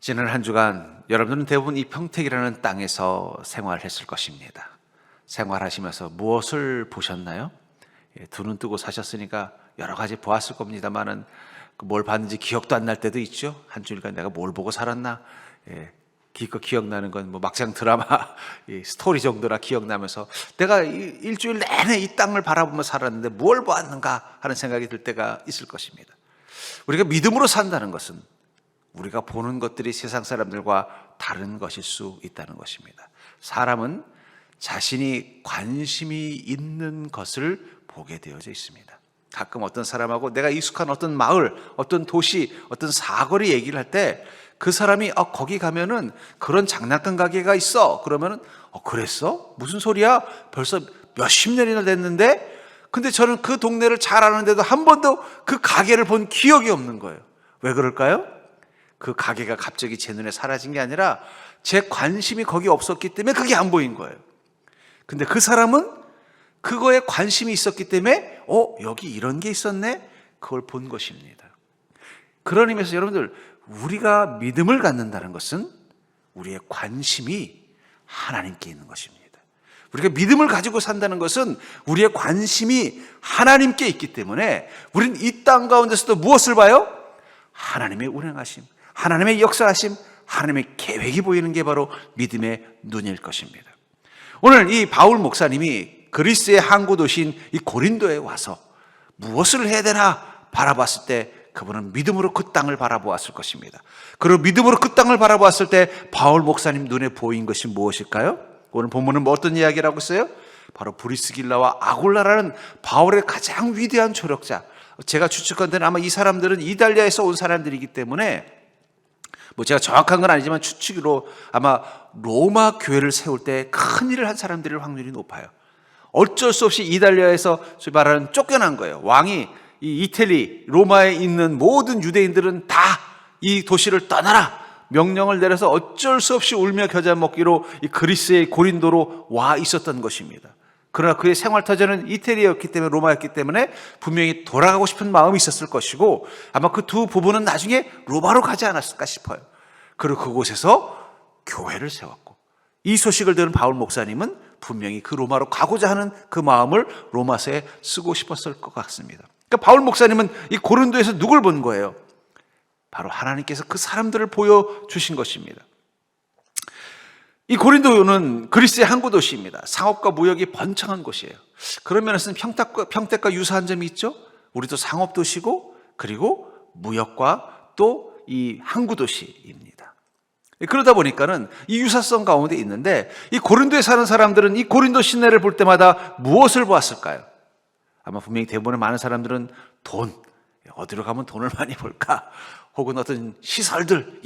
지난 한 주간 여러분들은 대부분 이 평택이라는 땅에서 생활했을 것입니다. 생활하시면서 무엇을 보셨나요? 두 눈 뜨고 사셨으니까 여러 가지 보았을 겁니다만은 뭘 봤는지 기억도 안 날 때도 있죠. 한 주일간 내가 뭘 보고 살았나? 기껏 기억나는 건 뭐 막장 드라마 스토리 정도나 기억나면서 내가 일주일 내내 이 땅을 바라보며 살았는데 뭘 보았는가 하는 생각이 들 때가 있을 것입니다. 우리가 믿음으로 산다는 것은 우리가 보는 것들이 세상 사람들과 다른 것일 수 있다는 것입니다. 사람은 자신이 관심이 있는 것을 보게 되어져 있습니다. 가끔 어떤 사람하고 내가 익숙한 어떤 마을, 어떤 도시, 어떤 사거리 얘기를 할 때 그 사람이 거기 가면은 그런 장난감 가게가 있어. 그러면은 그랬어? 무슨 소리야? 벌써 몇십 년이나 됐는데 근데 저는 그 동네를 잘 아는데도 한 번도 그 가게를 본 기억이 없는 거예요. 왜 그럴까요? 그 가게가 갑자기 제 눈에 사라진 게 아니라 제 관심이 거기 없었기 때문에 그게 안 보인 거예요. 근데 그 사람은 그거에 관심이 있었기 때문에 여기 이런 게 있었네? 그걸 본 것입니다. 그런 의미에서 여러분들, 우리가 믿음을 갖는다는 것은 우리의 관심이 하나님께 있는 것입니다. 우리가 믿음을 가지고 산다는 것은 우리의 관심이 하나님께 있기 때문에 우리는 이 땅 가운데서도 무엇을 봐요? 하나님의 운행하심, 하나님의 역사하심, 하나님의 계획이 보이는 게 바로 믿음의 눈일 것입니다. 오늘 이 바울 목사님이 그리스의 항구 도시인 이 고린도에 와서 무엇을 해야 되나 바라봤을 때 그분은 믿음으로 그 땅을 바라보았을 것입니다. 그리고 믿음으로 그 땅을 바라보았을 때 바울 목사님 눈에 보인 것이 무엇일까요? 오늘 본문은 뭐 어떤 이야기라고 했어요? 바로 브리스길라와 아굴라라는 바울의 가장 위대한 조력자. 제가 추측한데는 아마 이 사람들은 이달리아에서 온 사람들이기 때문에 뭐 제가 정확한 건 아니지만 추측으로 아마 로마 교회를 세울 때 큰 일을 한 사람들일 확률이 높아요. 어쩔 수 없이 이달리아에서 소위 말하는 쫓겨난 거예요. 왕이 이 이태리 로마에 있는 모든 유대인들은 다 이 도시를 떠나라 명령을 내려서 어쩔 수 없이 울며 겨자 먹기로 이 그리스의 고린도로 와 있었던 것입니다. 그러나 그의 생활터전은 이태리였기 때문에, 로마였기 때문에 분명히 돌아가고 싶은 마음이 있었을 것이고 아마 그 두 부부는 나중에 로마로 가지 않았을까 싶어요. 그리고 그곳에서 교회를 세웠고 이 소식을 들은 바울 목사님은 분명히 그 로마로 가고자 하는 그 마음을 로마서에 쓰고 싶었을 것 같습니다. 그러니까 바울 목사님은 이 고린도에서 누굴 본 거예요? 바로 하나님께서 그 사람들을 보여주신 것입니다. 이 고린도는 그리스의 항구 도시입니다. 상업과 무역이 번창한 곳이에요. 그런 면에서는 평택과 유사한 점이 있죠. 우리도 상업 도시고 그리고 무역과 또 이 항구 도시입니다. 그러다 보니까는 이 유사성 가운데 있는데 이 고린도에 사는 사람들은 이 고린도 시내를 볼 때마다 무엇을 보았을까요? 아마 분명히 대부분의 많은 사람들은 돈, 어디로 가면 돈을 많이 벌까? 혹은 어떤 시설들,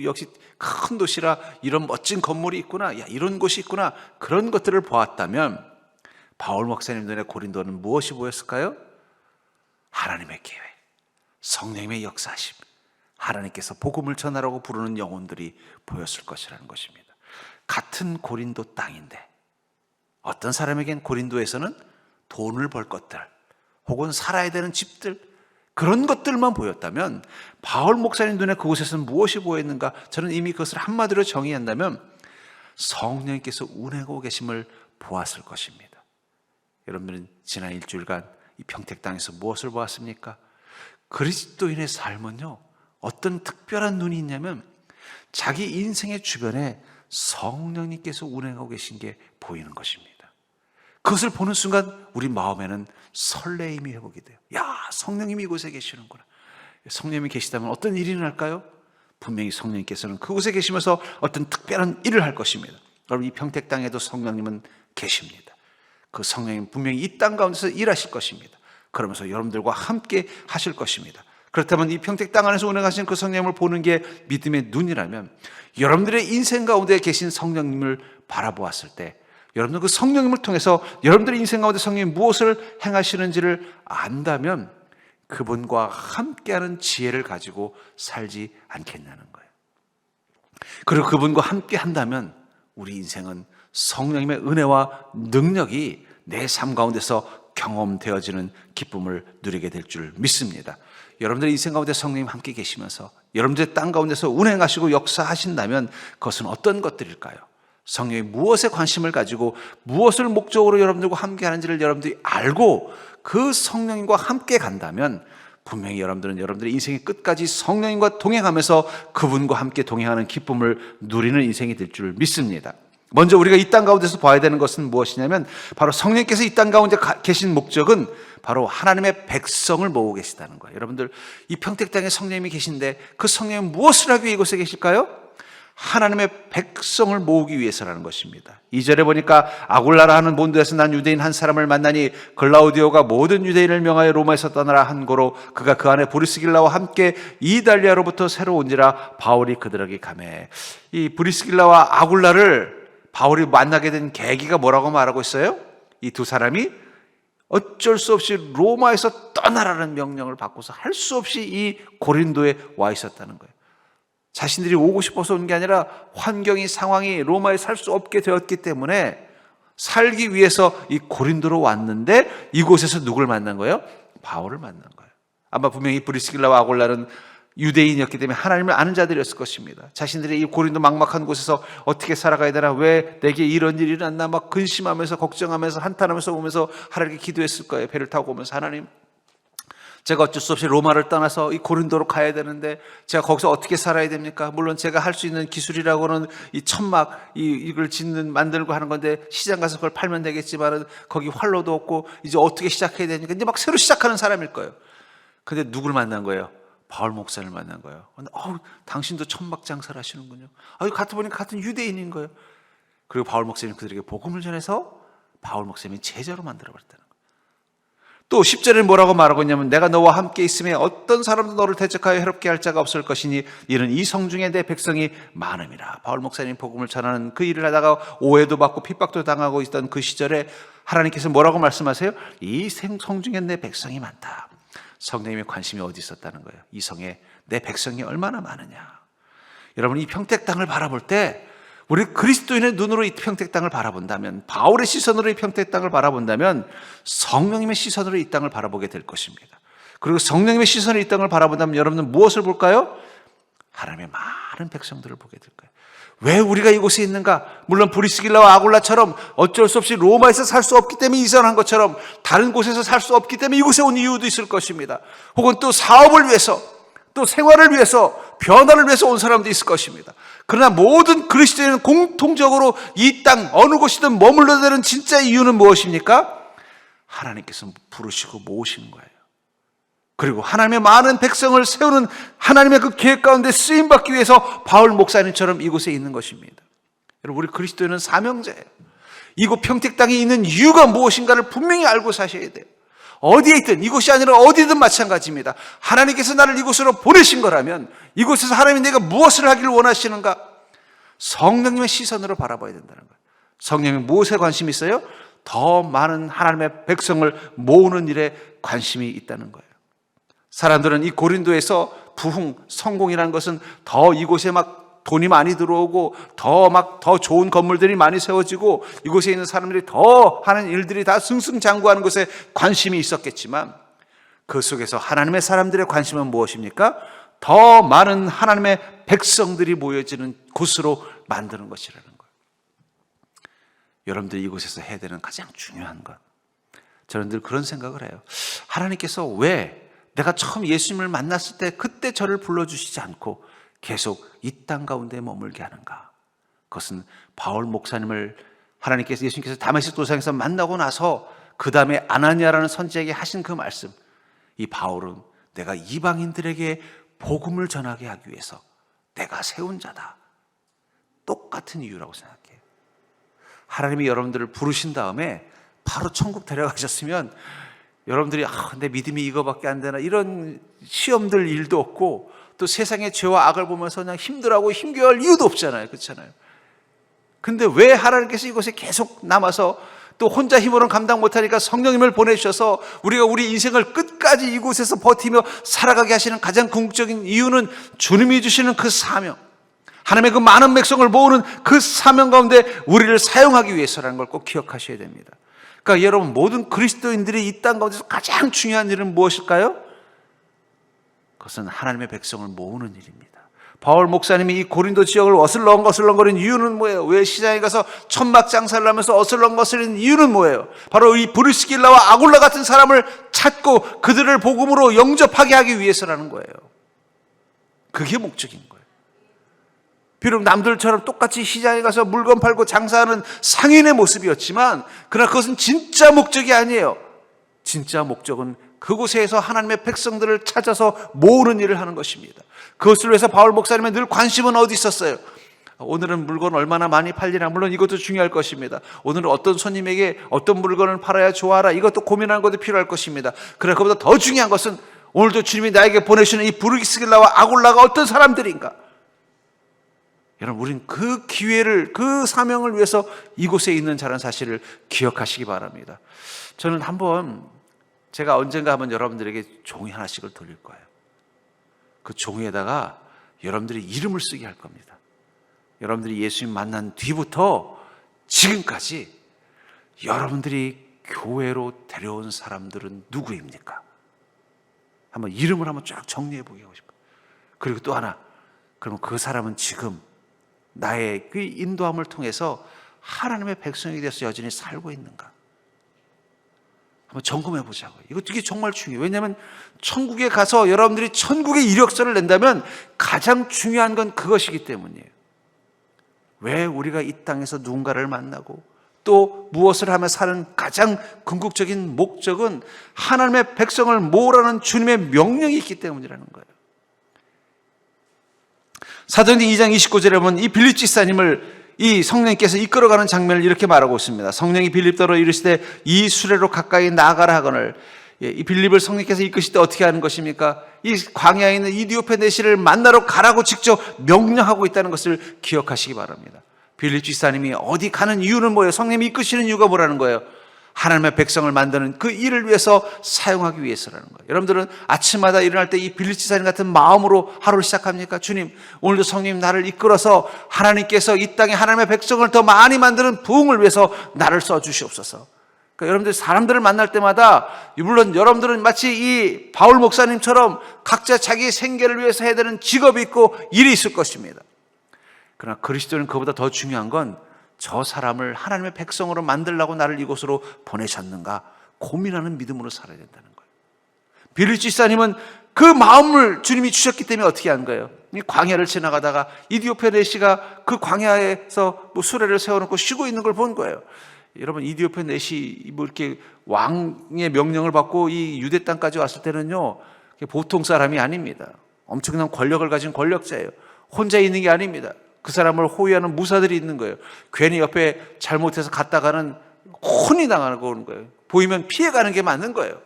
역시 큰 도시라 이런 멋진 건물이 있구나, 이런 곳이 있구나, 그런 것들을 보았다면 바울 목사님 눈에 고린도는 무엇이 보였을까요? 하나님의 계획, 성령님의 역사하심, 하나님께서 복음을 전하라고 부르는 영혼들이 보였을 것이라는 것입니다. 같은 고린도 땅인데 어떤 사람에겐 고린도에서는 돈을 벌 것들 혹은 살아야 되는 집들 그런 것들만 보였다면 바울 목사님 눈에 그곳에서는 무엇이 보였는가? 저는 이미 그것을 한마디로 정의한다면 성령님께서 운행하고 계심을 보았을 것입니다. 여러분들은 지난 일주일간 이 평택 땅에서 무엇을 보았습니까? 그리스도인의 삶은요, 어떤 특별한 눈이 있냐면 자기 인생의 주변에 성령님께서 운행하고 계신 게 보이는 것입니다. 그것을 보는 순간 우리 마음에는 설레임이 회복이 돼요. 성령님이 이곳에 계시는구나. 성령님이 계시다면 어떤 일이 날까요? 분명히 성령님께서는 그곳에 계시면서 어떤 특별한 일을 할 것입니다. 여러분, 이 평택 땅에도 성령님은 계십니다. 그 성령님 분명히 이 땅 가운데서 일하실 것입니다. 그러면서 여러분들과 함께 하실 것입니다. 그렇다면 이 평택 땅 안에서 운행하시는 그 성령님을 보는 게 믿음의 눈이라면 여러분들의 인생 가운데 계신 성령님을 바라보았을 때 여러분들 그 성령님을 통해서 여러분들의 인생 가운데 성령님이 무엇을 행하시는지를 안다면 그분과 함께하는 지혜를 가지고 살지 않겠냐는 거예요. 그리고 그분과 함께 한다면 우리 인생은 성령님의 은혜와 능력이 내 삶 가운데서 경험되어지는 기쁨을 누리게 될 줄 믿습니다. 여러분들의 인생 가운데 성령님 함께 계시면서 여러분들의 땅 가운데서 운행하시고 역사하신다면 그것은 어떤 것들일까요? 성령이 무엇에 관심을 가지고 무엇을 목적으로 여러분들과 함께 하는지를 여러분들이 알고 그 성령님과 함께 간다면 분명히 여러분들은 여러분들의 인생의 끝까지 성령님과 동행하면서 그분과 함께 동행하는 기쁨을 누리는 인생이 될 줄 믿습니다. 먼저 우리가 이 땅 가운데서 봐야 되는 것은 무엇이냐면 바로 성령께서 이 땅 가운데 계신 목적은 바로 하나님의 백성을 모으고 계시다는 거예요. 여러분들 이 평택 땅에 성령님이 계신데 그 성령님은 무엇을 하기 위해 이곳에 계실까요? 하나님의 백성을 모으기 위해서라는 것입니다. 2절에 보니까 아굴라라 하는 몬도에서 난 유대인 한 사람을 만나니 글라우디오가 모든 유대인을 명하여 로마에서 떠나라 한 고로 그가 그 안에 브리스길라와 함께 이달리아로부터 새로 온지라 바울이 그들에게 가매. 이 브리스길라와 아굴라를 바울이 만나게 된 계기가 뭐라고 말하고 있어요? 이 두 사람이 어쩔 수 없이 로마에서 떠나라는 명령을 받고서 할 수 없이 이 고린도에 와 있었다는 거예요. 자신들이 오고 싶어서 온 게 아니라 환경이 상황이 로마에 살 수 없게 되었기 때문에 살기 위해서 이 고린도로 왔는데 이곳에서 누굴 만난 거예요? 바울을 만난 거예요. 아마 분명히 브리스길라와 아골라는 유대인이었기 때문에 하나님을 아는 자들이었을 것입니다. 자신들이 이 고린도 막막한 곳에서 어떻게 살아가야 되나, 왜 내게 이런 일이 일어났나 막 근심하면서 걱정하면서 한탄하면서 오면서 하나님께 기도했을 거예요. 배를 타고 오면서 하나님, 제가 어쩔 수 없이 로마를 떠나서 이 고린도로 가야 되는데 제가 거기서 어떻게 살아야 됩니까? 물론 제가 할 수 있는 기술이라고는 이 천막 이걸 만들고 하는 건데 시장 가서 그걸 팔면 되겠지만은 거기 활로도 없고 이제 어떻게 시작해야 되니까 이제 막 새로 시작하는 사람일 거예요. 근데 누굴 만난 거예요? 바울 목사를 만난 거예요. 근데 당신도 천막 장사를 하시는군요. 같은 보니까 같은 유대인인 거예요. 그리고 바울 목사님 그들에게 복음을 전해서 바울 목사님이 제자로 만들어 버렸다는 거예요. 또 10절에 뭐라고 말하고 있냐면 내가 너와 함께 있음에 어떤 사람도 너를 대적하여 해롭게 할 자가 없을 것이니 이는 이 성중에 내 백성이 많음이라. 바울 목사님 복음을 전하는 그 일을 하다가 오해도 받고 핍박도 당하고 있던 그 시절에 하나님께서 뭐라고 말씀하세요? 이 성중에 내 백성이 많다. 성령님의 관심이 어디 있었다는 거예요? 이 성에 내 백성이 얼마나 많으냐. 여러분, 이 평택 땅을 바라볼 때 우리 그리스도인의 눈으로 이 평택 땅을 바라본다면, 바울의 시선으로 이 평택 땅을 바라본다면 성령님의 시선으로 이 땅을 바라보게 될 것입니다. 그리고 성령님의 시선으로 이 땅을 바라본다면 여러분은 무엇을 볼까요? 하나님의 많은 백성들을 보게 될 거예요. 왜 우리가 이곳에 있는가? 물론 브리스길라와 아굴라처럼 어쩔 수 없이 로마에서 살 수 없기 때문에 이전한 것처럼 다른 곳에서 살 수 없기 때문에 이곳에 온 이유도 있을 것입니다. 혹은 또 사업을 위해서, 또 생활을 위해서, 변화를 위해서 온 사람도 있을 것입니다. 그러나 모든 그리스도인은 공통적으로 이 땅 어느 곳이든 머물러야 되는 진짜 이유는 무엇입니까? 하나님께서 부르시고 모으신 거예요. 그리고 하나님의 많은 백성을 세우는 하나님의 그 계획 가운데 쓰임받기 위해서 바울 목사님처럼 이곳에 있는 것입니다. 여러분, 우리 그리스도인은 사명자예요. 이곳 평택 땅에 있는 이유가 무엇인가를 분명히 알고 사셔야 돼요. 어디에 있든, 이곳이 아니라 어디든 마찬가지입니다. 하나님께서 나를 이곳으로 보내신 거라면 이곳에서 하나님이 내가 무엇을 하기를 원하시는가? 성령님의 시선으로 바라봐야 된다는 거예요. 성령이 무엇에 관심이 있어요? 더 많은 하나님의 백성을 모으는 일에 관심이 있다는 거예요. 사람들은 이 고린도에서 부흥, 성공이라는 것은 더 이곳에 막 돈이 많이 들어오고 더 좋은 건물들이 많이 세워지고 이곳에 있는 사람들이 더 하는 일들이 다 승승장구하는 것에 관심이 있었겠지만 그 속에서 하나님의 사람들의 관심은 무엇입니까? 더 많은 하나님의 백성들이 모여지는 곳으로 만드는 것이라는 거예요. 여러분들이 이곳에서 해야 되는 가장 중요한 것, 저는 늘 그런 생각을 해요. 하나님께서 왜 내가 처음 예수님을 만났을 때 그때 저를 불러주시지 않고 계속 이 땅 가운데 머물게 하는가? 그것은 바울 목사님을 예수님께서 다메섹 도상에서 만나고 나서 그 다음에 아나니아라는 선지자에게 하신 그 말씀, 이 바울은 내가 이방인들에게 복음을 전하게 하기 위해서 내가 세운 자다. 똑같은 이유라고 생각해요. 하나님이 여러분들을 부르신 다음에 바로 천국 데려가셨으면 여러분들이 내 믿음이 이거밖에 안 되나 이런 시험들 일도 없고 또 세상의 죄와 악을 보면서 그냥 힘들어하고 힘겨워할 이유도 없잖아요. 그렇잖아요. 근데 왜 하나님께서 이곳에 계속 남아서 또 혼자 힘으로는 감당 못하니까 성령님을 보내주셔서 우리가 우리 인생을 끝까지 이곳에서 버티며 살아가게 하시는 가장 궁극적인 이유는 주님이 주시는 그 사명, 하나님의 그 많은 백성을 모으는 그 사명 가운데 우리를 사용하기 위해서라는 걸 꼭 기억하셔야 됩니다. 그러니까 여러분, 모든 그리스도인들이 이 땅 가운데서 가장 중요한 일은 무엇일까요? 그것은 하나님의 백성을 모으는 일입니다. 바울 목사님이 이 고린도 지역을 어슬렁거리는 이유는 뭐예요? 왜 시장에 가서 천막 장사를 하면서 어슬렁거리는 이유는 뭐예요? 바로 이 브리스길라와 아굴라 같은 사람을 찾고 그들을 복음으로 영접하게 하기 위해서라는 거예요. 그게 목적인 거예요. 비록 남들처럼 똑같이 시장에 가서 물건 팔고 장사하는 상인의 모습이었지만, 그러나 그것은 진짜 목적이 아니에요. 진짜 목적은 그곳에서 하나님의 백성들을 찾아서 모으는 일을 하는 것입니다. 그것을 위해서 바울 목사님의 늘 관심은 어디 있었어요? 오늘은 물건 얼마나 많이 팔리나, 물론 이것도 중요할 것입니다. 오늘은 어떤 손님에게 어떤 물건을 팔아야 좋아하라, 이것도 고민하는 것도 필요할 것입니다. 그러나 그보다 더 중요한 것은 오늘도 주님이 나에게 보내주시는 이 브리스길라와 아굴라가 어떤 사람들인가? 여러분, 우리는 그 기회를, 그 사명을 위해서 이곳에 있는 자라는 사실을 기억하시기 바랍니다. 저는 제가 언젠가 한번 여러분들에게 종이 하나씩을 돌릴 거예요. 그 종이에다가 여러분들이 이름을 쓰게 할 겁니다. 여러분들이 예수님 만난 뒤부터 지금까지 여러분들이 교회로 데려온 사람들은 누구입니까? 한번 이름을 한번 쫙 정리해 보게 하고 싶어요. 그리고 또 하나, 그러면 그 사람은 지금 나의 그 인도함을 통해서 하나님의 백성이 되어서 여전히 살고 있는가? 한번 점검해 보자고요. 이게 정말 중요해요. 왜냐하면 천국에 가서 여러분들이 천국의 이력서를 낸다면 가장 중요한 건 그것이기 때문이에요. 왜 우리가 이 땅에서 누군가를 만나고 또 무엇을 하며 사는 가장 궁극적인 목적은 하나님의 백성을 모으라는 주님의 명령이 있기 때문이라는 거예요. 사도행전 2장 29절에 보면 이 빌립 집사님을 이 성령께서 이끌어가는 장면을 이렇게 말하고 있습니다. 성령이 빌립더러 이르시되 이 수레로 가까이 나아가라 하거늘. 이 빌립을 성령께서 이끄실 때 어떻게 하는 것입니까? 이 광야에 있는 이디오페 내시를 만나러 가라고 직접 명령하고 있다는 것을 기억하시기 바랍니다. 빌립 집사님이 어디 가는 이유는 뭐예요? 성령이 이끄시는 이유가 뭐라는 거예요? 하나님의 백성을 만드는 그 일을 위해서 사용하기 위해서라는 거예요. 여러분들은 아침마다 일어날 때 이 빌립 집사님 같은 마음으로 하루를 시작합니까? 주님, 오늘도 성령님 나를 이끌어서 하나님께서 이 땅에 하나님의 백성을 더 많이 만드는 부흥을 위해서 나를 써주시옵소서. 그러니까 여러분들 사람들을 만날 때마다, 물론 여러분들은 마치 이 바울 목사님처럼 각자 자기 생계를 위해서 해야 되는 직업이 있고 일이 있을 것입니다. 그러나 그리스도는 그보다 더 중요한 건 저 사람을 하나님의 백성으로 만들려고 나를 이곳으로 보내셨는가 고민하는 믿음으로 살아야 된다는 거예요. 빌립 집사님은 그 마음을 주님이 주셨기 때문에 어떻게 한 거예요? 광야를 지나가다가 이디오페 내시가 그 광야에서 수레를 세워놓고 쉬고 있는 걸 본 거예요. 여러분, 이디오페 내시 이렇게 왕의 명령을 받고 이 유대 땅까지 왔을 때는요, 보통 사람이 아닙니다. 엄청난 권력을 가진 권력자예요. 혼자 있는 게 아닙니다. 그 사람을 호위하는 무사들이 있는 거예요. 괜히 옆에 잘못해서 갔다가는 혼이 나가는 거예요. 보이면 피해가는 게 맞는 거예요.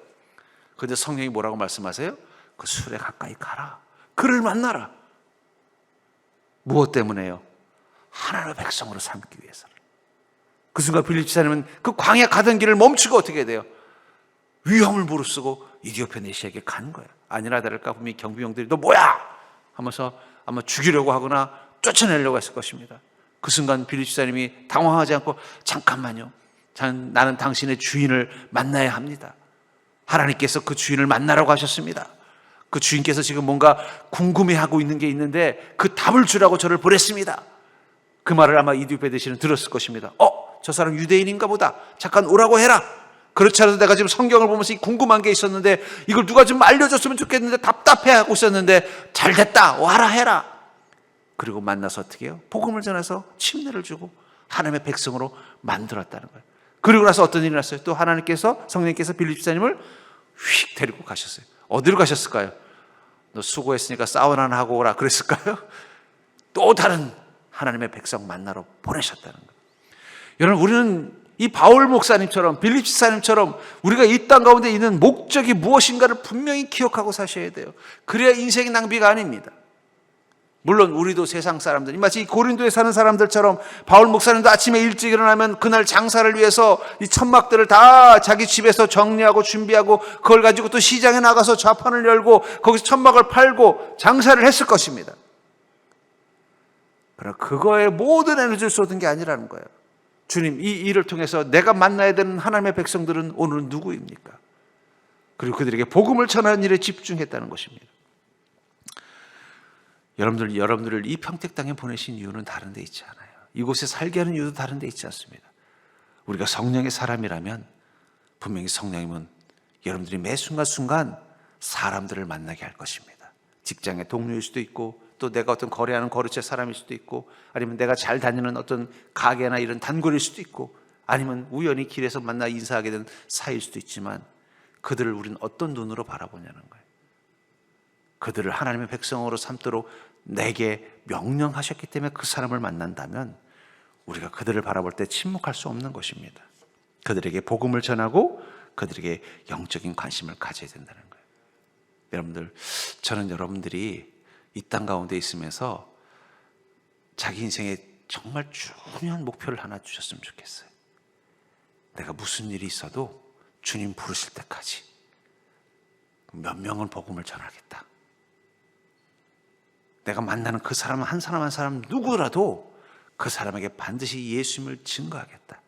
그런데 성령이 뭐라고 말씀하세요? 그 술에 가까이 가라. 그를 만나라. 무엇 때문에요? 하나님의 백성으로 삼기 위해서. 그 순간 빌립 집사님은 그 광야 가던 길을 멈추고 어떻게 돼요? 위험을 무릅쓰고 이디오페 내시에게 간 거예요. 아니나 다를까 분명히 경비병들이 너 뭐야? 하면서 아마 죽이려고 하거나 쫓아내려고 했을 것입니다. 그 순간 빌립 집사님이 당황하지 않고 잠깐만요. 나는 당신의 주인을 만나야 합니다. 하나님께서 그 주인을 만나라고 하셨습니다. 그 주인께서 지금 뭔가 궁금해하고 있는 게 있는데 그 답을 주라고 저를 보냈습니다. 그 말을 아마 이디오페 내시는 들었을 것입니다. 저 사람 유대인인가 보다. 잠깐 오라고 해라. 그렇지 않아도 내가 지금 성경을 보면서 궁금한 게 있었는데 이걸 누가 좀 알려줬으면 좋겠는데 답답해하고 있었는데 잘됐다. 와라 해라. 그리고 만나서 어떻게 해요? 복음을 전해서 침례를 주고 하나님의 백성으로 만들었다는 거예요. 그리고 나서 어떤 일이 났어요? 또 성령께서 빌립 집사님을 휙 데리고 가셨어요. 어디로 가셨을까요? 너 수고했으니까 사우나나 하고 오라 그랬을까요? 또 다른 하나님의 백성 만나러 보내셨다는 거예요. 여러분, 우리는 이 바울 목사님처럼 빌립 집사님처럼 우리가 이 땅 가운데 있는 목적이 무엇인가를 분명히 기억하고 사셔야 돼요. 그래야 인생이 낭비가 아닙니다. 물론 우리도 세상 사람들, 마치 고린도에 사는 사람들처럼 바울 목사님도 아침에 일찍 일어나면 그날 장사를 위해서 이 천막들을 다 자기 집에서 정리하고 준비하고 그걸 가지고 또 시장에 나가서 좌판을 열고 거기서 천막을 팔고 장사를 했을 것입니다. 그러나 그거에 모든 에너지를 쏟은 게 아니라는 거예요. 주님, 이 일을 통해서 내가 만나야 되는 하나님의 백성들은 오늘은 누구입니까? 그리고 그들에게 복음을 전하는 일에 집중했다는 것입니다. 여러분들을 이 평택 땅에 보내신 이유는 다른 데 있지 않아요. 이곳에 살게 하는 이유도 다른 데 있지 않습니다. 우리가 성령의 사람이라면 분명히 성령님은 여러분들이 매 순간순간 사람들을 만나게 할 것입니다. 직장의 동료일 수도 있고, 또 내가 어떤 거래하는 거래처 사람일 수도 있고, 아니면 내가 잘 다니는 어떤 가게나 이런 단골일 수도 있고, 아니면 우연히 길에서 만나 인사하게 된 사이일 수도 있지만, 그들을 우리는 어떤 눈으로 바라보냐는 거예요. 그들을 하나님의 백성으로 삼도록 내게 명령하셨기 때문에 그 사람을 만난다면 우리가 그들을 바라볼 때 침묵할 수 없는 것입니다. 그들에게 복음을 전하고 그들에게 영적인 관심을 가져야 된다는 거예요. 여러분들, 저는 여러분들이 이 땅 가운데 있으면서 자기 인생에 정말 중요한 목표를 하나 주셨으면 좋겠어요. 내가 무슨 일이 있어도 주님 부르실 때까지 몇 명은 복음을 전하겠다. 내가 만나는 그 사람 한 사람 한 사람 누구라도 그 사람에게 반드시 예수님을 증거하겠다.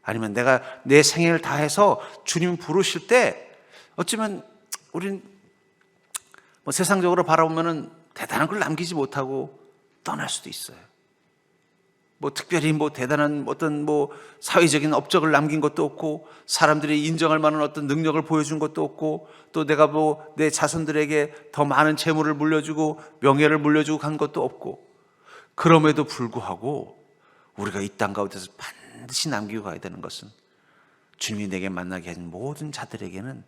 아니면 내가 내 생애를 다해서 주님 부르실 때 어쩌면 우린 뭐 세상적으로 바라보면은 대단한 걸 남기지 못하고 떠날 수도 있어요. 뭐 특별히 뭐 대단한 어떤 뭐 사회적인 업적을 남긴 것도 없고, 사람들이 인정할 만한 어떤 능력을 보여준 것도 없고, 또 내가 뭐 내 자손들에게 더 많은 재물을 물려주고 명예를 물려주고 간 것도 없고, 그럼에도 불구하고 우리가 이 땅 가운데서 반드시 남기고 가야 되는 것은 주님이 내게 만나게 하신 모든 자들에게는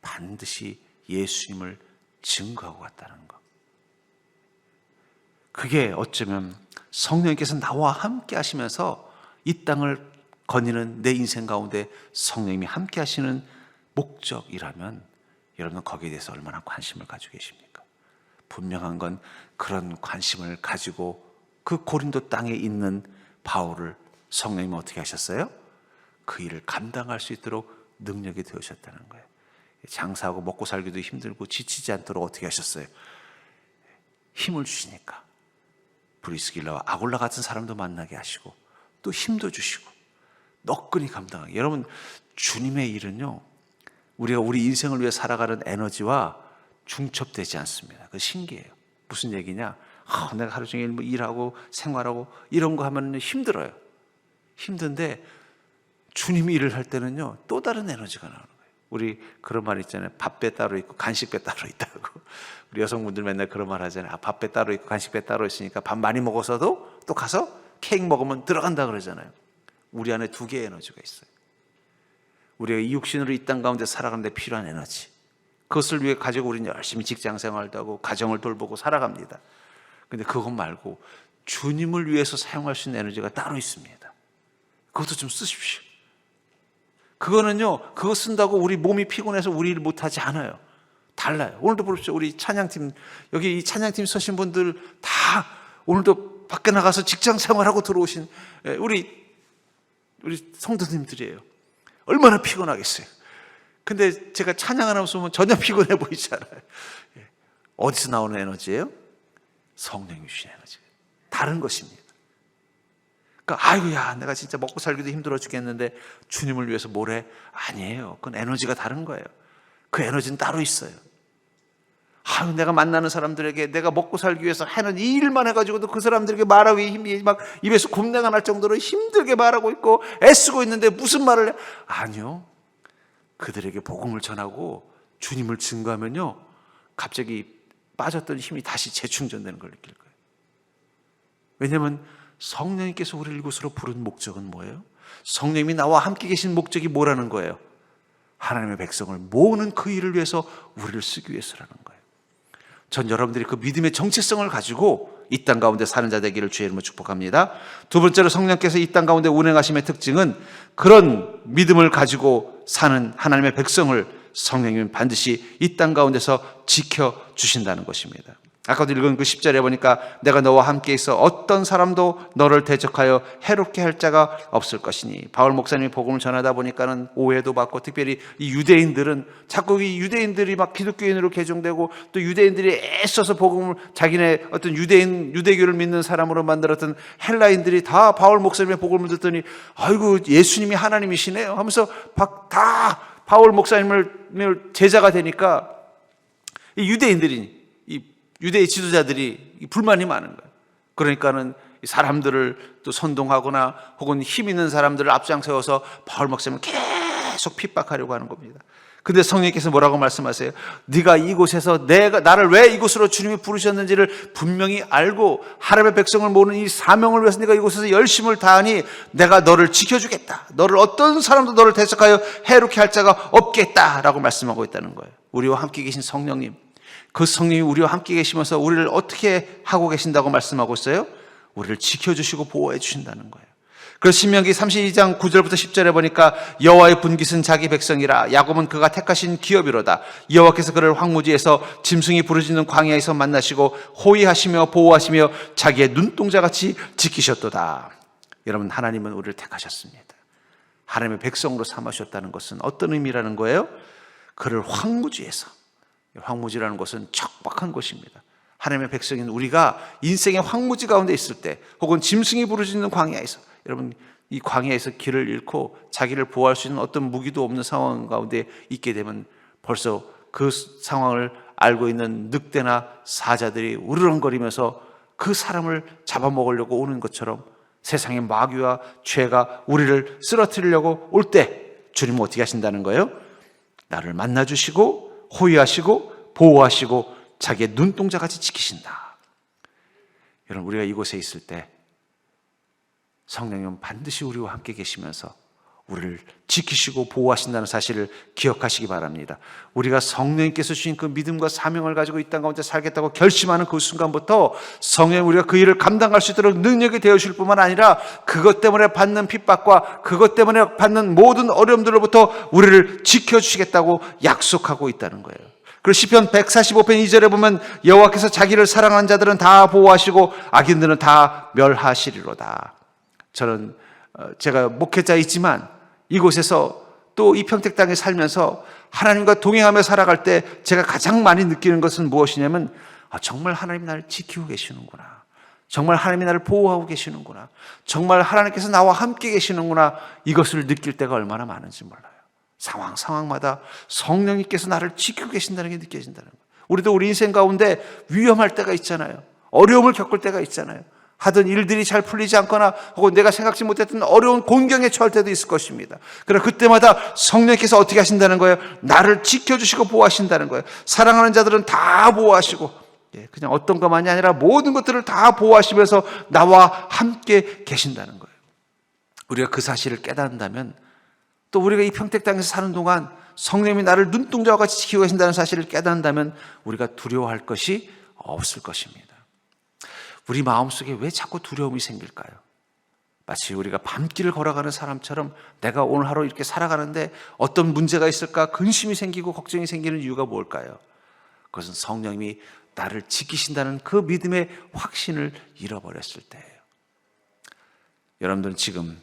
반드시 예수님을 증거하고 갔다는 것. 그게 어쩌면 성령님께서 나와 함께 하시면서 이 땅을 거니는 내 인생 가운데 성령님이 함께 하시는 목적이라면 여러분은 거기에 대해서 얼마나 관심을 가지고 계십니까? 분명한 건 그런 관심을 가지고 그 고린도 땅에 있는 바울을 성령님이 어떻게 하셨어요? 그 일을 감당할 수 있도록 능력이 되어주셨다는 거예요. 장사하고 먹고 살기도 힘들고 지치지 않도록 어떻게 하셨어요? 힘을 주시니까 브리스길라와 아굴라 같은 사람도 만나게 하시고 또 힘도 주시고 너끈히 감당하게. 여러분, 주님의 일은요, 우리가 우리 인생을 위해 살아가는 에너지와 중첩되지 않습니다. 그거 신기해요. 무슨 얘기냐? 내가 하루 종일 뭐 일하고 생활하고 이런 거 하면 힘들어요. 힘든데 주님이 일을 할 때는요, 또 다른 에너지가 나오는 거예요. 우리 그런 말 있잖아요. 밥배 따로 있고 간식배 따로 있다고. 우리 여성분들 맨날 그런 말 하잖아요. 밥배 따로 있고 간식배 따로 있으니까 밥 많이 먹어서도 또 가서 케이크 먹으면 들어간다 그러잖아요. 우리 안에 두 개의 에너지가 있어요. 우리가 이 육신으로 이 땅 가운데 살아가는 데 필요한 에너지, 그것을 위해 가지고 우리는 열심히 직장 생활도 하고 가정을 돌보고 살아갑니다. 근데 그것 말고 주님을 위해서 사용할 수 있는 에너지가 따로 있습니다. 그것도 좀 쓰십시오. 그거는요, 그거 쓴다고 우리 몸이 피곤해서 우리 일 못하지 않아요. 달라요. 오늘도 보십시오. 우리 찬양팀, 여기 이 찬양팀 서신 분들 다 오늘도 밖에 나가서 직장 생활하고 들어오신 우리 성도님들이에요. 얼마나 피곤하겠어요. 근데 제가 찬양 하나 보면 전혀 피곤해 보이지 않아요. 어디서 나오는 에너지예요? 성령이 주신 에너지. 다른 것입니다. 그러니까 아이고야, 내가 진짜 먹고 살기도 힘들어 죽겠는데 주님을 위해서 뭘 해? 아니에요. 그건 에너지가 다른 거예요. 그 에너지는 따로 있어요. 아유, 내가 만나는 사람들에게 내가 먹고 살기 위해서 하는 이 일만 해가지고도 그 사람들에게 말하기 힘이 막 입에서 곰내가 날 정도로 힘들게 말하고 있고 애쓰고 있는데 무슨 말을 해? 아니요. 그들에게 복음을 전하고 주님을 증거하면요, 갑자기 빠졌던 힘이 다시 재충전되는 걸 느낄 거예요. 왜냐하면 성령님께서 우리를 이곳으로 부른 목적은 뭐예요? 성령님이 나와 함께 계신 목적이 뭐라는 거예요? 하나님의 백성을 모으는 그 일을 위해서 우리를 쓰기 위해서라는 거예요. 전 여러분들이 그 믿음의 정체성을 가지고 이 땅 가운데 사는 자 되기를 주의 이름으로 축복합니다. 두 번째로, 성령께서 이 땅 가운데 운행하심의 특징은 그런 믿음을 가지고 사는 하나님의 백성을 성령님은 반드시 이 땅 가운데서 지켜주신다는 것입니다. 아까도 읽은 그 10절에 보니까 내가 너와 함께 있어 어떤 사람도 너를 대적하여 해롭게 할 자가 없을 것이니, 바울 목사님이 복음을 전하다 보니까는 오해도 받고, 특별히 이 유대인들은 자꾸 이 유대인들이 막 기독교인으로 개종되고, 또 유대인들이 애써서 복음을 자기네 어떤 유대교를 믿는 사람으로 만들었던 헬라인들이 다 바울 목사님의 복음을 듣더니 아이고 예수님이 하나님이시네요 하면서 다 바울 목사님을 제자가 되니까 이 유대인들이, 이 유대의 지도자들이 불만이 많은 거예요. 그러니까는 사람들을 또 선동하거나 혹은 힘 있는 사람들을 앞장세워서 바울 목사님을 계속 핍박하려고 하는 겁니다. 근데 성령님께서 뭐라고 말씀하세요? 네가 이곳에서 나를 왜 이곳으로 주님이 부르셨는지를 분명히 알고 하나님의 백성을 모으는 이 사명을 위해서 네가 이곳에서 열심을 다하니 내가 너를 지켜주겠다. 너를 어떤 사람도 너를 대적하여 해롭게 할 자가 없겠다라고 말씀하고 있다는 거예요. 우리와 함께 계신 성령님, 그 성령이 우리와 함께 계시면서 우리를 어떻게 하고 계신다고 말씀하고 있어요? 우리를 지켜주시고 보호해 주신다는 거예요. 그래서 신명기 32장 9절부터 10절에 보니까 여호와의 분깃은 자기 백성이라 야곱은 그가 택하신 기업이로다. 여호와께서 그를 황무지에서 짐승이 부르짖는 광야에서 만나시고 호위하시며 보호하시며 자기의 눈동자같이 지키셨도다. 여러분, 하나님은 우리를 택하셨습니다. 하나님의 백성으로 삼으셨다는 것은 어떤 의미라는 거예요? 그를 황무지에서, 황무지라는 것은 척박한 곳입니다. 하나님의 백성인 우리가 인생의 황무지 가운데 있을 때, 혹은 짐승이 부르짖는 광야에서, 여러분 이 광야에서 길을 잃고 자기를 보호할 수 있는 어떤 무기도 없는 상황 가운데 있게 되면 벌써 그 상황을 알고 있는 늑대나 사자들이 우르렁거리면서 그 사람을 잡아먹으려고 오는 것처럼 세상의 마귀와 죄가 우리를 쓰러뜨리려고 올 때 주님은 어떻게 하신다는 거예요? 나를 만나주시고 호위하시고 보호하시고 자기의 눈동자같이 지키신다. 여러분, 우리가 이곳에 있을 때 성령님은 반드시 우리와 함께 계시면서 우리를 지키시고 보호하신다는 사실을 기억하시기 바랍니다. 우리가 성령님께서 주신 그 믿음과 사명을 가지고 이 땅 가운데 살겠다고 결심하는 그 순간부터 성령님, 우리가 그 일을 감당할 수 있도록 능력이 되어주실 뿐만 아니라 그것 때문에 받는 핍박과 그것 때문에 받는 모든 어려움들로부터 우리를 지켜주시겠다고 약속하고 있다는 거예요. 그리고 시편 145편 2절에 보면 여호와께서 자기를 사랑하는 자들은 다 보호하시고 악인들은 다 멸하시리로다. 저는 제가 목회자이지만 이곳에서 또 이 평택 땅에 살면서 하나님과 동행하며 살아갈 때 제가 가장 많이 느끼는 것은 무엇이냐면, 정말 하나님이 나를 지키고 계시는구나, 정말 하나님이 나를 보호하고 계시는구나, 정말 하나님께서 나와 함께 계시는구나, 이것을 느낄 때가 얼마나 많은지 몰라요. 상황마다 성령님께서 나를 지키고 계신다는 게 느껴진다는 거예요. 우리도 우리 인생 가운데 위험할 때가 있잖아요. 어려움을 겪을 때가 있잖아요. 하던 일들이 잘 풀리지 않거나 혹은 내가 생각지 못했던 어려운 곤경에 처할 때도 있을 것입니다. 그러나 그때마다 성령께서 어떻게 하신다는 거예요? 나를 지켜주시고 보호하신다는 거예요. 사랑하는 자들은 다 보호하시고, 그냥 어떤 것만이 아니라 모든 것들을 다 보호하시면서 나와 함께 계신다는 거예요. 우리가 그 사실을 깨닫는다면, 또 우리가 이 평택 땅에서 사는 동안 성령님이 나를 눈동자와 같이 지키고 계신다는 사실을 깨닫는다면 우리가 두려워할 것이 없을 것입니다. 우리 마음속에 왜 자꾸 두려움이 생길까요? 마치 우리가 밤길을 걸어가는 사람처럼 내가 오늘 하루 이렇게 살아가는데 어떤 문제가 있을까 근심이 생기고 걱정이 생기는 이유가 뭘까요? 그것은 성령님이 나를 지키신다는 그 믿음의 확신을 잃어버렸을 때예요. 여러분들은 지금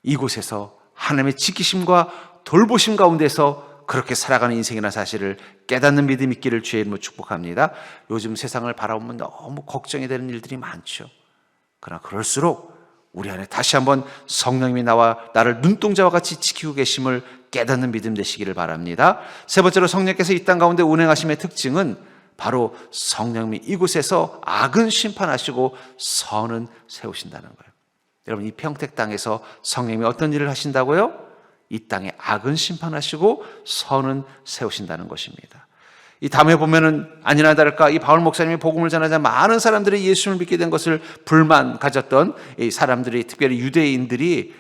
이곳에서 하나님의 지키심과 돌보심 가운데서 그렇게 살아가는 인생이라는 사실을 깨닫는 믿음이 있기를 주의 이름으로 축복합니다. 요즘 세상을 바라보면 너무 걱정이 되는 일들이 많죠. 그러나 그럴수록 우리 안에 다시 한번 성령님이 나를 눈동자와 같이 지키고 계심을 깨닫는 믿음 되시기를 바랍니다. 세 번째로, 성령께서 이 땅 가운데 운행하심의 특징은 바로 성령님이 이곳에서 악은 심판하시고 선은 세우신다는 거예요. 여러분, 이 평택 땅에서 성령님이 어떤 일을 하신다고요? 이 땅에 악은 심판하시고 선은 세우신다는 것입니다. 이 다음에 보면은 아니나 다를까 이 바울 목사님이 복음을 전하자 많은 사람들이 예수를 믿게 된 것을 불만 가졌던 이 사람들이, 특별히 유대인들이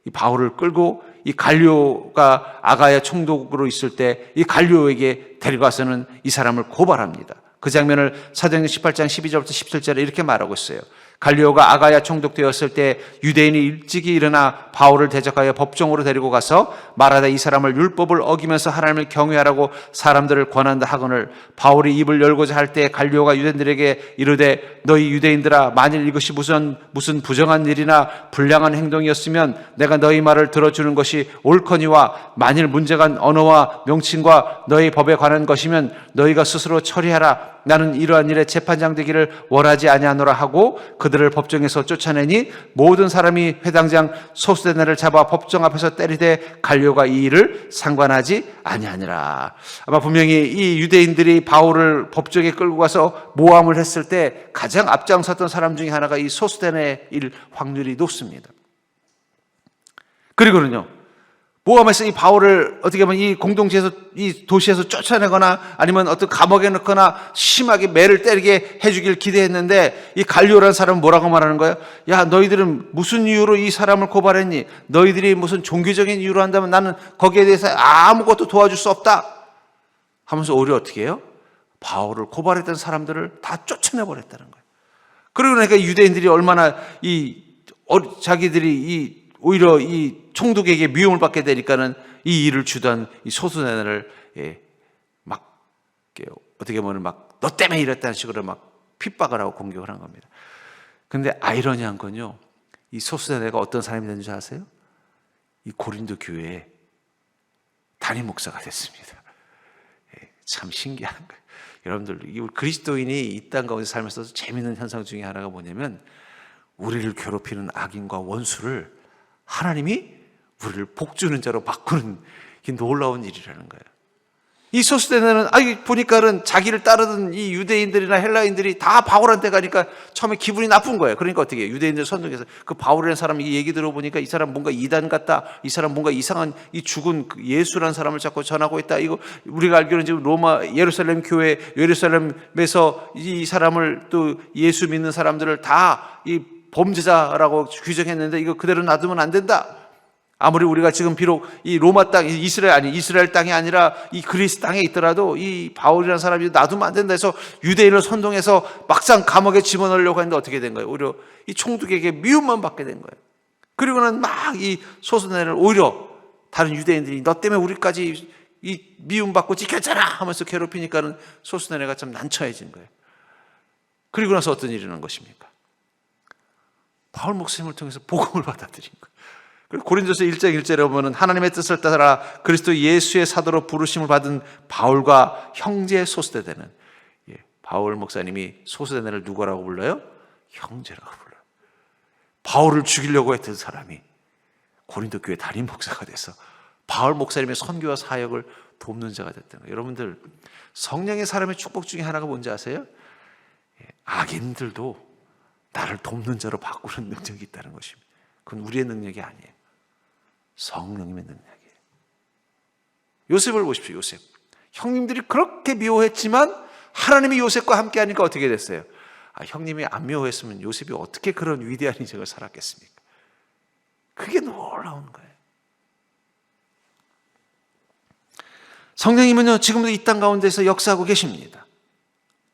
이 바울을 끌고 이 갈리오가 아가야 총독으로 있을 때 이 갈리오에게 데려가서는 이 사람을 고발합니다. 그 장면을 사도행전 18장 12절부터 17절에 이렇게 말하고 있어요. 갈리오가 아가야 총독되었을 때 유대인이 일찍이 일어나 바울을 대적하여 법정으로 데리고 가서 말하되 이 사람을 율법을 어기면서 하나님을 경외하라고 사람들을 권한다 하거늘 바울이 입을 열고자 할 때 갈리오가 유대인들에게 이르되 너희 유대인들아 만일 이것이 무슨 부정한 일이나 불량한 행동이었으면 내가 너희 말을 들어주는 것이 옳거니와 만일 문제가 언어와 명칭과 너희 법에 관한 것이면 너희가 스스로 처리하라. 나는 이러한 일에 재판장 되기를 원하지 아니하노라 하고 그들을 법정에서 쫓아내니 모든 사람이 회당장 소스데나를 잡아 법정 앞에서 때리되 갈리오가 이 일을 상관하지 아니하니라. 아마 분명히 이 유대인들이 바울을 법정에 끌고 가서 모함을 했을 때 가장 앞장섰던 사람 중에 하나가 이 소스데나일 확률이 높습니다. 그리고는요, 모함에서 이 바울을 어떻게 보면 이 공동체에서, 이 도시에서 쫓아내거나 아니면 어떤 감옥에 넣거나 심하게 매를 때리게 해주길 기대했는데 이 갈리오라는 사람은 뭐라고 말하는 거예요? 야, 너희들은 무슨 이유로 이 사람을 고발했니? 너희들이 무슨 종교적인 이유로 한다면 나는 거기에 대해서 아무것도 도와줄 수 없다 하면서 오히려 어떻게 해요? 바울을 고발했던 사람들을 다 쫓아내버렸다는 거예요. 그러고 나니까 유대인들이 얼마나 자기들이 오히려 이 총독에게 미움을 받게 되니까는 이 일을 주던 이 소스데나를 막 어떻게 보면 막 너 때문에 이랬다는 식으로 막 핍박을 하고 공격을 한 겁니다. 근데 아이러니한 건요, 이 소스데나가 어떤 사람이 됐는지 아세요? 이 고린도 교회의 담임 목사가 됐습니다. 참 신기한 거예요. 여러분들, 이 그리스도인이 이 땅 가운데 살면서 재미있는 현상 중에 하나가 뭐냐면 우리를 괴롭히는 악인과 원수를 하나님이 우리를 복주는 자로 바꾸는 이 놀라운 일이라는 거예요. 이 소스데나는 보니까는 자기를 따르던 이 유대인들이나 헬라인들이 다 바울한테 가니까 처음에 기분이 나쁜 거예요. 그러니까 어떻게 해요? 유대인들 선동해서 그 바울이라는 사람 이 얘기 들어보니까 이 사람 뭔가 이단 같다. 이 사람 뭔가 이상한 이 죽은 예수라는 사람을 자꾸 전하고 있다. 이거 우리가 알기로는 지금 로마 예루살렘 교회 예루살렘에서 이 사람을 또 예수 믿는 사람들을 다 이 범죄자라고 규정했는데 이거 그대로 놔두면 안 된다. 아무리 우리가 지금 비록 이 로마 땅, 이스라엘 땅이 아니라 이 그리스 땅에 있더라도 이 바울이라는 사람이 놔두면 안 된다 해서 유대인을 선동해서 막상 감옥에 집어넣으려고 했는데 어떻게 된 거예요? 오히려 이 총독에게 미움만 받게 된 거예요. 그리고는 막 이 소스데나를 오히려 다른 유대인들이 너 때문에 우리까지 이 미움받고 지켰잖아 하면서 괴롭히니까는 소스데나가 참 난처해진 거예요. 그리고 나서 어떤 일이 일어난 것입니까? 바울 목사님을 통해서 복음을 받아들인 거예요. 그리고 고린도서 1장 1절에 보면 하나님의 뜻을 따라 그리스도 예수의 사도로 부르심을 받은 바울과 형제 소스데나는, 바울 목사님이 소스데나를 누구라고 불러요? 형제라고 불러요. 바울을 죽이려고 했던 사람이 고린도 교회 담임 목사가 돼서 바울 목사님의 선교와 사역을 돕는 자가 됐다는 거예요. 여러분들, 성령의 사람의 축복 중에 하나가 뭔지 아세요? 악인들도 나를 돕는 자로 바꾸는 능력이 있다는 것입니다. 그건 우리의 능력이 아니에요. 성령님의 능력이에요. 요셉을 보십시오. 요셉. 형님들이 그렇게 미워했지만 하나님이 요셉과 함께 하니까 어떻게 됐어요? 형님이 안 미워했으면 요셉이 어떻게 그런 위대한 인생을 살았겠습니까? 그게 놀라운 거예요. 성령님은요, 지금도 이 땅 가운데서 역사하고 계십니다.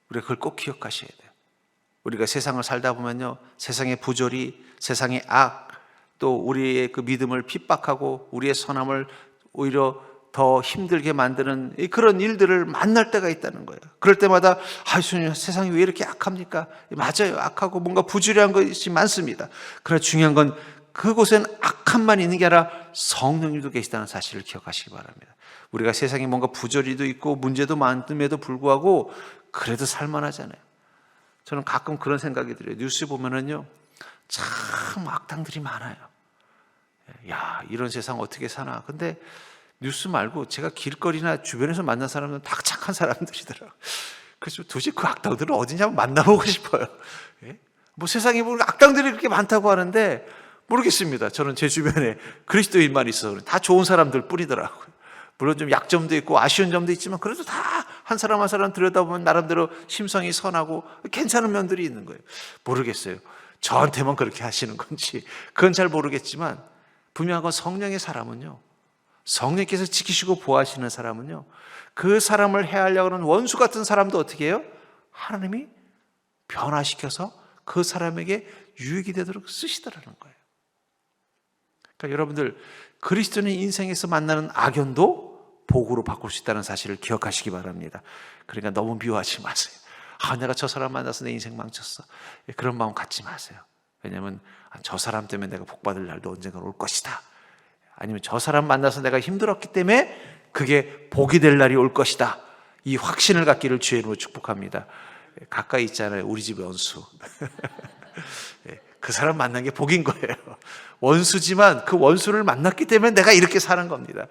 우리가 그걸 꼭 기억하셔야 돼요. 우리가 세상을 살다 보면요, 세상의 부조리, 세상의 악, 또 우리의 그 믿음을 핍박하고 우리의 선함을 오히려 더 힘들게 만드는 그런 일들을 만날 때가 있다는 거예요. 그럴 때마다 주님, 세상이 왜 이렇게 악합니까? 맞아요, 악하고 뭔가 부조리한 것이 많습니다. 그러나 중요한 건 그곳엔 악함만 있는 게 아니라 성령님도 계시다는 사실을 기억하시기 바랍니다. 우리가 세상에 뭔가 부조리도 있고 문제도 많음에도 불구하고 그래도 살만하잖아요. 저는 가끔 그런 생각이 들어요. 뉴스 보면은요, 참 악당들이 많아요. 야, 이런 세상 어떻게 사나. 근데 뉴스 말고 제가 길거리나 주변에서 만난 사람들은 다 착한 사람들이더라고요. 그래서 도대체 그 악당들은 어디냐 만나보고 싶어요. 뭐 세상에 뭐 악당들이 그렇게 많다고 하는데 모르겠습니다. 저는 제 주변에 그리스도인만 있어서 다 좋은 사람들 뿐이더라고요. 물론 좀 약점도 있고 아쉬운 점도 있지만 그래도 다 한 사람 한 사람 들여다보면 나름대로 심성이 선하고 괜찮은 면들이 있는 거예요. 모르겠어요. 저한테만 그렇게 하시는 건지 그건 잘 모르겠지만 분명한 건 성령의 사람은요, 성령께서 지키시고 보호하시는 사람은요, 그 사람을 해하려고 하는 원수 같은 사람도 어떻게 해요? 하나님이 변화시켜서 그 사람에게 유익이 되도록 쓰시더라는 거예요. 그러니까 여러분들, 그리스도인의 인생에서 만나는 악연도 복으로 바꿀 수 있다는 사실을 기억하시기 바랍니다. 그러니까 너무 미워하지 마세요. 내가 저 사람 만나서 내 인생 망쳤어. 그런 마음 갖지 마세요. 왜냐하면 저 사람 때문에 내가 복받을 날도 언젠가 올 것이다. 아니면 저 사람 만나서 내가 힘들었기 때문에 그게 복이 될 날이 올 것이다. 이 확신을 갖기를 주의 이름으로 축복합니다. 가까이 있잖아요, 우리 집 원수. 그 사람 만난 게 복인 거예요. 원수지만 그 원수를 만났기 때문에 내가 이렇게 사는 겁니다.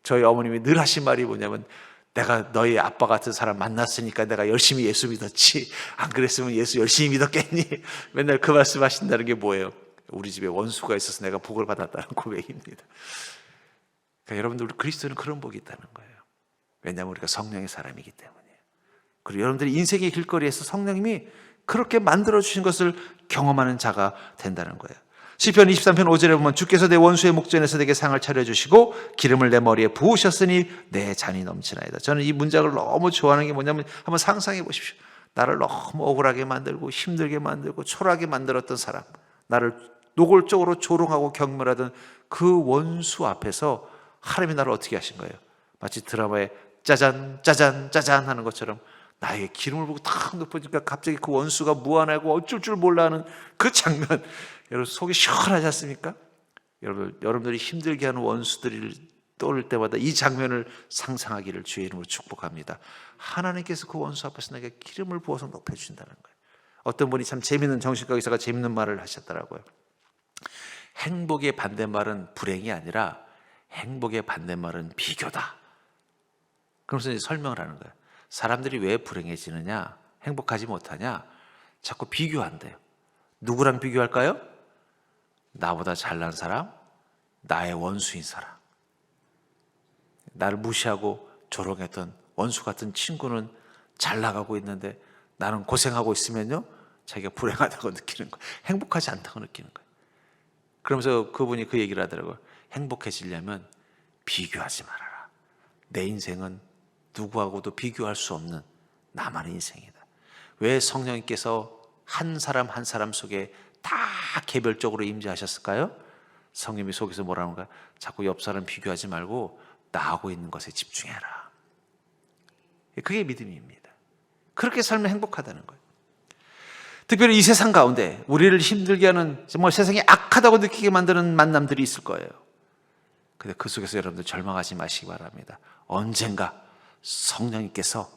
저희 어머님이 늘 하신 말이 뭐냐면, 내가 너희 아빠 같은 사람 만났으니까 내가 열심히 예수 믿었지, 안 그랬으면 예수 열심히 믿었겠니? 맨날 그 말씀 하신다는 게 뭐예요? 우리 집에 원수가 있어서 내가 복을 받았다는 고백입니다. 그러니까 여러분들, 우리 그리스도는 그런 복이 있다는 거예요. 왜냐하면 우리가 성령의 사람이기 때문이에요. 그리고 여러분들이 인생의 길거리에서 성령님이 그렇게 만들어주신 것을 경험하는 자가 된다는 거예요. 시편 23편 5절에 보면, 주께서 내 원수의 목전에서 내게 상을 차려주시고 기름을 내 머리에 부으셨으니 내 잔이 넘치나이다. 저는 이 문장을 너무 좋아하는 게 뭐냐면, 한번 상상해 보십시오. 나를 너무 억울하게 만들고 힘들게 만들고 초라하게 만들었던 사람, 나를 노골적으로 조롱하고 경멸하던 그 원수 앞에서 하나님이 나를 어떻게 하신 거예요? 마치 드라마에 짜잔 짜잔 짜잔 하는 것처럼 나에게 기름을 부고 탁 높아지니까 갑자기 그 원수가 무안하고 어쩔 줄 몰라 하는 그 장면, 여러분 속이 시원하지 않습니까? 여러분들이 힘들게 하는 원수들을 떠올 때마다 이 장면을 상상하기를 주의 이름으로 축복합니다. 하나님께서 그 원수 앞에서 내게 기름을 부어서 높여주신다는 거예요. 어떤 분이 참 재밌는, 정신과 의사가 재밌는 말을 하셨더라고요. 행복의 반대말은 불행이 아니라 행복의 반대말은 비교다. 그러면서 이제 설명을 하는 거예요. 사람들이 왜 불행해지느냐, 행복하지 못하냐, 자꾸 비교한대요. 누구랑 비교할까요? 나보다 잘난 사람, 나의 원수인 사람. 나를 무시하고 조롱했던 원수 같은 친구는 잘 나가고 있는데 나는 고생하고 있으면요, 자기가 불행하다고 느끼는 거예요. 행복하지 않다고 느끼는 거예요. 그러면서 그분이 그 얘기를 하더라고요. 행복해지려면 비교하지 말아라. 내 인생은 누구하고도 비교할 수 없는 나만의 인생이다. 왜 성령님께서 한 사람 한 사람 속에 다 개별적으로 임재하셨을까요? 성령님이 속에서 뭐라는 거야? 자꾸 옆 사람 비교하지 말고 나하고 있는 것에 집중해라. 그게 믿음입니다. 그렇게 살면 행복하다는 거예요. 특별히 이 세상 가운데 우리를 힘들게 하는, 정말 세상이 악하다고 느끼게 만드는 만남들이 있을 거예요. 근데 그 속에서 여러분들 절망하지 마시기 바랍니다. 언젠가 성령님께서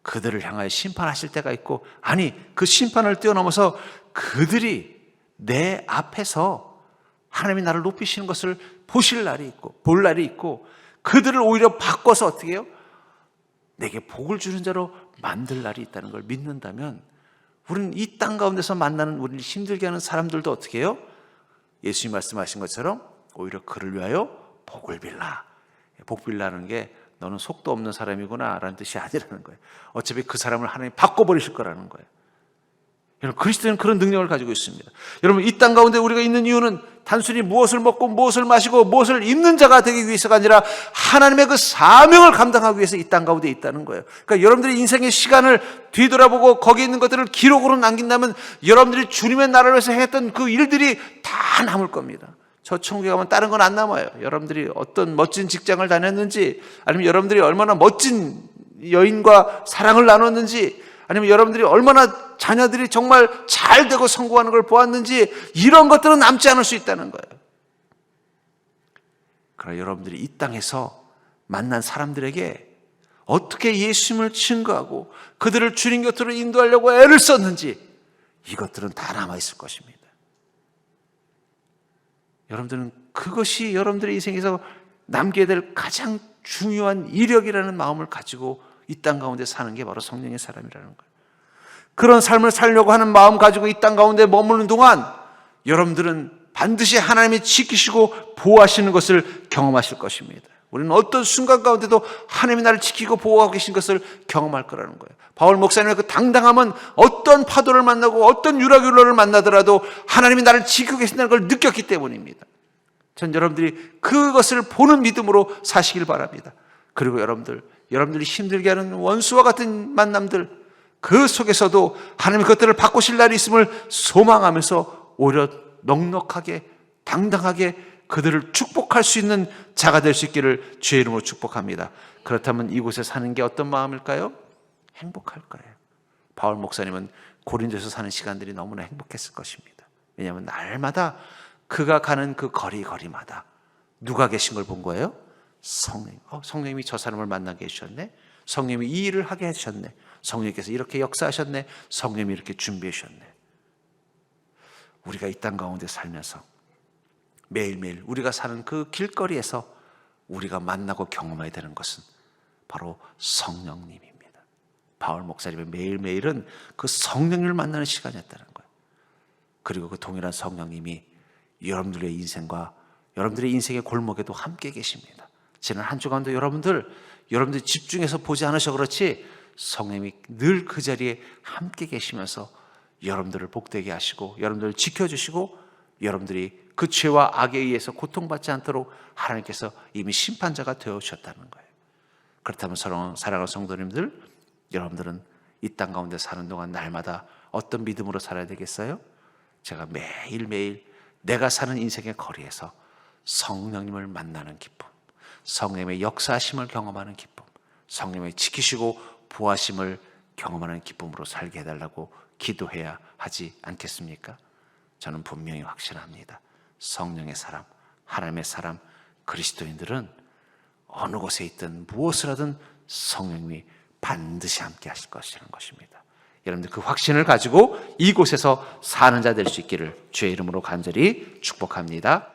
그들을 향하여 심판하실 때가 있고, 아니 그 심판을 뛰어넘어서 그들이 내 앞에서 하나님이 나를 높이시는 것을 보실 날이 있고, 볼 날이 있고, 그들을 오히려 바꿔서 어떻게 해요? 내게 복을 주는 자로 만들 날이 있다는 걸 믿는다면, 우리는 이 땅 가운데서 만나는 우리를 힘들게 하는 사람들도 어떻게 해요? 예수님 말씀하신 것처럼 오히려 그를 위하여 복을 빌라. 복 빌라는 게 너는 속도 없는 사람이구나 라는 뜻이 아니라는 거예요. 어차피 그 사람을 하나님 바꿔버리실 거라는 거예요. 여러분, 그리스도는 그런 능력을 가지고 있습니다. 여러분, 이 땅 가운데 우리가 있는 이유는 단순히 무엇을 먹고 무엇을 마시고 무엇을 입는 자가 되기 위해서가 아니라 하나님의 그 사명을 감당하기 위해서 이 땅 가운데 있다는 거예요. 그러니까 여러분들이 인생의 시간을 뒤돌아보고 거기에 있는 것들을 기록으로 남긴다면 여러분들이 주님의 나라를 위해서 했던 그 일들이 다 남을 겁니다. 저 천국에 가면 다른 건 안 남아요. 여러분들이 어떤 멋진 직장을 다녔는지, 아니면 여러분들이 얼마나 멋진 여인과 사랑을 나눴는지, 아니면 여러분들이 얼마나 자녀들이 정말 잘 되고 성공하는 걸 보았는지, 이런 것들은 남지 않을 수 있다는 거예요. 그러나 여러분들이 이 땅에서 만난 사람들에게 어떻게 예수님을 증거하고 그들을 주님 곁으로 인도하려고 애를 썼는지, 이것들은 다 남아있을 것입니다. 여러분들은 그것이 여러분들의 인생에서 남게 될 가장 중요한 이력이라는 마음을 가지고 이 땅 가운데 사는 게 바로 성령의 사람이라는 거예요. 그런 삶을 살려고 하는 마음 가지고 이 땅 가운데 머무는 동안 여러분들은 반드시 하나님이 지키시고 보호하시는 것을 경험하실 것입니다. 우리는 어떤 순간 가운데도 하나님이 나를 지키고 보호하고 계신 것을 경험할 거라는 거예요. 바울 목사님의 그 당당함은 어떤 파도를 만나고 어떤 유라굴로를 만나더라도 하나님이 나를 지키고 계신다는 걸 느꼈기 때문입니다. 전 여러분들이 그것을 보는 믿음으로 사시길 바랍니다. 그리고 여러분들이 힘들게 하는 원수와 같은 만남들, 그 속에서도 하나님 그것들을 바꾸실 날이 있음을 소망하면서 오히려 넉넉하게 당당하게 그들을 축복할 수 있는 자가 될 수 있기를 주의 이름으로 축복합니다. 그렇다면 이곳에 사는 게 어떤 마음일까요? 행복할 거예요. 바울 목사님은 고린도에서 사는 시간들이 너무나 행복했을 것입니다. 왜냐하면 날마다 그가 가는 그 거리마다 누가 계신 걸 본 거예요? 성령. 성령님이 저 사람을 만나게 해주셨네. 성령님이 이 일을 하게 해주셨네. 성령님께서 이렇게 역사하셨네. 성령님이 이렇게 준비해 주셨네. 우리가 이 땅 가운데 살면서 매일매일 우리가 사는 그 길거리에서 우리가 만나고 경험해야 되는 것은 바로 성령님입니다. 바울 목사님의 매일매일은 그 성령님을 만나는 시간이었다는 거예요. 그리고 그 동일한 성령님이 여러분들의 인생과 여러분들의 인생의 골목에도 함께 계십니다. 지난 한 주간도 여러분들이 집중해서 보지 않으셔 그렇지 성령님이 늘 그 자리에 함께 계시면서 여러분들을 복되게 하시고 여러분들을 지켜주시고 여러분들이 그 죄와 악에 의해서 고통받지 않도록 하나님께서 이미 심판자가 되어주셨다는 거예요. 그렇다면 사랑하는 성도님들, 여러분들은 이 땅 가운데 사는 동안 날마다 어떤 믿음으로 살아야 되겠어요? 제가 매일매일 내가 사는 인생의 거리에서 성령님을 만나는 기쁨, 성령님의 역사하심을 경험하는 기쁨, 성령님의 지키시고 보호하심을 경험하는 기쁨으로 살게 해달라고 기도해야 하지 않겠습니까? 저는 분명히 확신합니다. 성령의 사람, 하나님의 사람, 그리스도인들은 어느 곳에 있든 무엇을 하든 성령님이 반드시 함께 하실 것이라는 것입니다. 여러분들 그 확신을 가지고 이곳에서 사는 자 될 수 있기를 주의 이름으로 간절히 축복합니다.